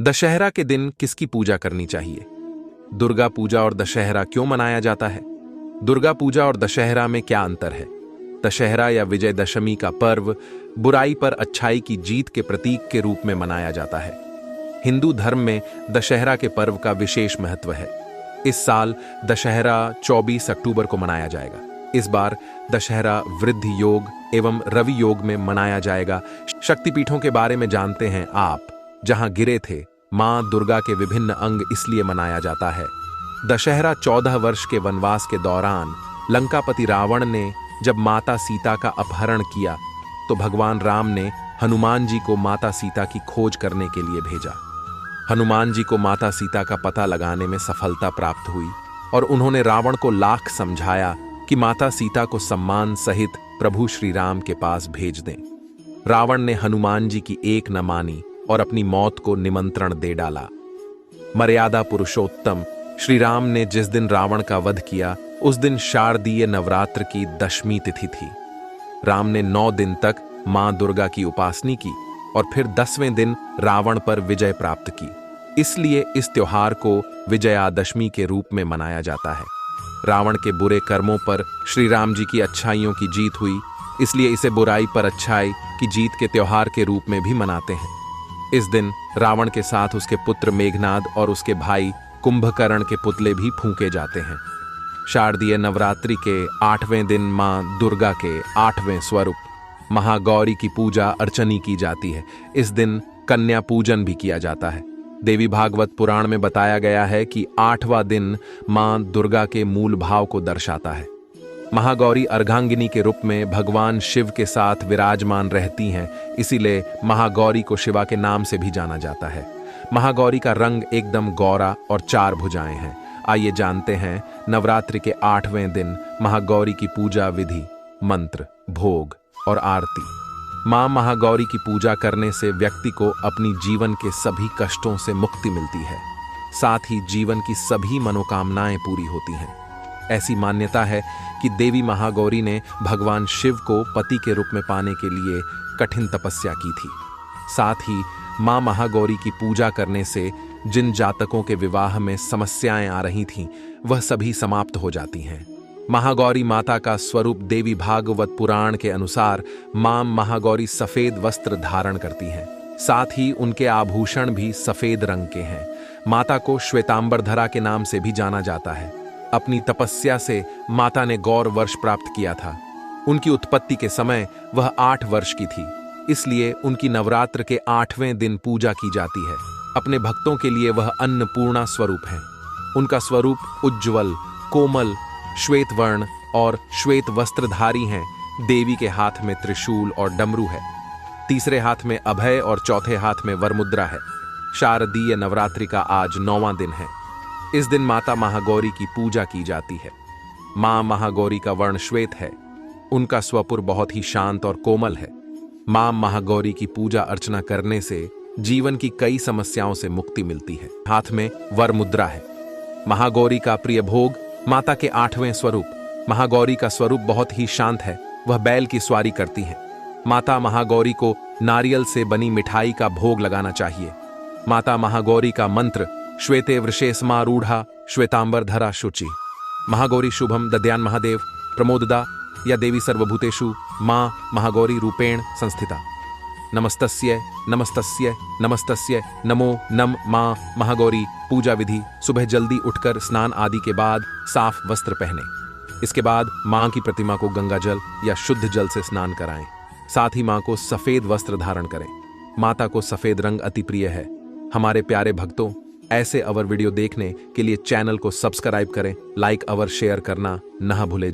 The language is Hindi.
दशहरा के दिन किसकी पूजा करनी चाहिए? दुर्गा पूजा और दशहरा क्यों मनाया जाता है? दुर्गा पूजा और दशहरा में क्या अंतर है? दशहरा या विजयदशमी का पर्व बुराई पर अच्छाई की जीत के प्रतीक के रूप में मनाया जाता है। हिंदू धर्म में दशहरा के पर्व का विशेष महत्व है। इस साल दशहरा 24 अक्टूबर को मनाया जाएगा। इस बार दशहरा वृद्धि योग एवं रवि योग में मनाया जाएगा। शक्तिपीठों के बारे में जानते हैं आप। जहां गिरे थे मां दुर्गा के विभिन्न अंग इसलिए मनाया जाता है। दशहरा 14 वर्ष के वनवास के दौरान लंकापति रावण ने जब माता सीता का अपहरण किया तो भगवान राम ने हनुमान जी को माता सीता की खोज करने के लिए भेजा। हनुमान जी को माता सीता का पता लगाने में सफलता प्राप्त हुई और उन्होंने रावण को लाख समझाया कि माता सीता को सम्मान सहित प्रभु श्री राम के पास भेज दें। रावण ने हनुमान जी की एक न मानी और अपनी मौत को निमंत्रण दे डाला। मर्यादा पुरुषोत्तम श्री राम ने जिस दिन रावण का वध किया उस दिन शारदीय नवरात्र की दशमी तिथि थी। राम ने 9 दिन तक मां दुर्गा की उपासना की और फिर 10वें दिन रावण पर विजय प्राप्त की। इसलिए इस त्योहार को विजयादशमी के रूप में मनाया जाता है। रावण के बुरे कर्मों पर श्री राम जी की अच्छाइयों की जीत हुई, इसलिए इसे बुराई पर अच्छाई की जीत के त्योहार के रूप में भी मनाते हैं। इस दिन रावण के साथ उसके पुत्र मेघनाद और उसके भाई कुंभकर्ण के पुतले भी फूंके जाते हैं। शारदीय नवरात्रि के 8वें दिन मां दुर्गा के 8वें स्वरूप महागौरी की पूजा अर्चनी की जाती है। इस दिन कन्या पूजन भी किया जाता है। देवी भागवत पुराण में बताया गया है कि 8वां दिन मां दुर्गा के मूल भाव को दर्शाता है। महागौरी अर्धांगिनी के रूप में भगवान शिव के साथ विराजमान रहती हैं, इसीलिए महागौरी को शिवा के नाम से भी जाना जाता है। महागौरी का रंग एकदम गौरा और 4 भुजाएं हैं। आइए जानते हैं नवरात्रि के 8वें दिन महागौरी की पूजा विधि, मंत्र, भोग और आरती। मां महागौरी की पूजा करने से व्यक्ति को अपनी जीवन के सभी कष्टों से मुक्ति मिलती है, साथ ही जीवन की सभी मनोकामनाएं पूरी होती हैं। ऐसी मान्यता है कि देवी महागौरी ने भगवान शिव को पति के रूप में पाने के लिए कठिन तपस्या की थी। साथ ही मां महागौरी की पूजा करने से जिन जातकों के विवाह में समस्याएं आ रही थीं, वह सभी समाप्त हो जाती हैं। महागौरी माता का स्वरूप देवी भागवत पुराण के अनुसार मां महागौरी सफेद वस्त्र धारण करती हैं, साथ ही उनके आभूषण भी सफेद रंग के हैं। माता को श्वेतांबरधरा के नाम से भी जाना जाता है। अपनी तपस्या से माता ने गौर वर्ष प्राप्त किया था। उनकी उत्पत्ति के समय वह 8 वर्ष की थी, इसलिए उनकी नवरात्र के 8वें दिन पूजा की जाती है। अपने भक्तों के लिए वह अन्नपूर्णा स्वरूप है। उनका स्वरूप उज्ज्वल, कोमल, श्वेत वर्ण और श्वेत वस्त्रधारी हैं। देवी के हाथ में त्रिशूल और डमरू है, तीसरे हाथ में अभय और चौथे हाथ में वरमुद्रा है। शारदीय नवरात्रि का आज 9वां दिन है। इस दिन माता महागौरी की पूजा की जाती है। मां महागौरी का वर्ण श्वेत है। उनका स्वपुर बहुत ही शांत और कोमल है। मां महागौरी की पूजा अर्चना करने से जीवन की कई समस्याओं से मुक्ति मिलती है। हाथ में वरमुद्रा है। महागौरी का प्रिय भोग, माता के 8वें स्वरूप। महागौरी का स्वरूप बहुत ही शांत है। वह बैल की सवारी करती हैं। माता महागौरी को नारियल से बनी मिठाई का भोग लगाना चाहिए। माता महागौरी का मंत्र श्वेते वृषेस्मारूढ़ा श्वेतांबरधरा शुचि। महागौरी शुभम दद्यान महादेव प्रमोददा या देवी सर्वभूतेषु मां महागौरी रूपेण संस्थिता। नमस्तस्य नमस्तस्य नमस्तस्य नमो नम मां महागौरी। पूजा विधि, सुबह जल्दी उठकर स्नान आदि के बाद साफ वस्त्र पहने। इसके बाद मां की प्रतिमा को गंगा जल या शुद्ध जल से स्नान कराएं। साथ ही मां को सफेद वस्त्र धारण करें। माता को सफेद रंग अति प्रिय है। हमारे प्यारे भक्तों, ऐसे अवर वीडियो देखने के लिए चैनल को सब्सक्राइब करें, लाइक अवर शेयर करना न भूलें।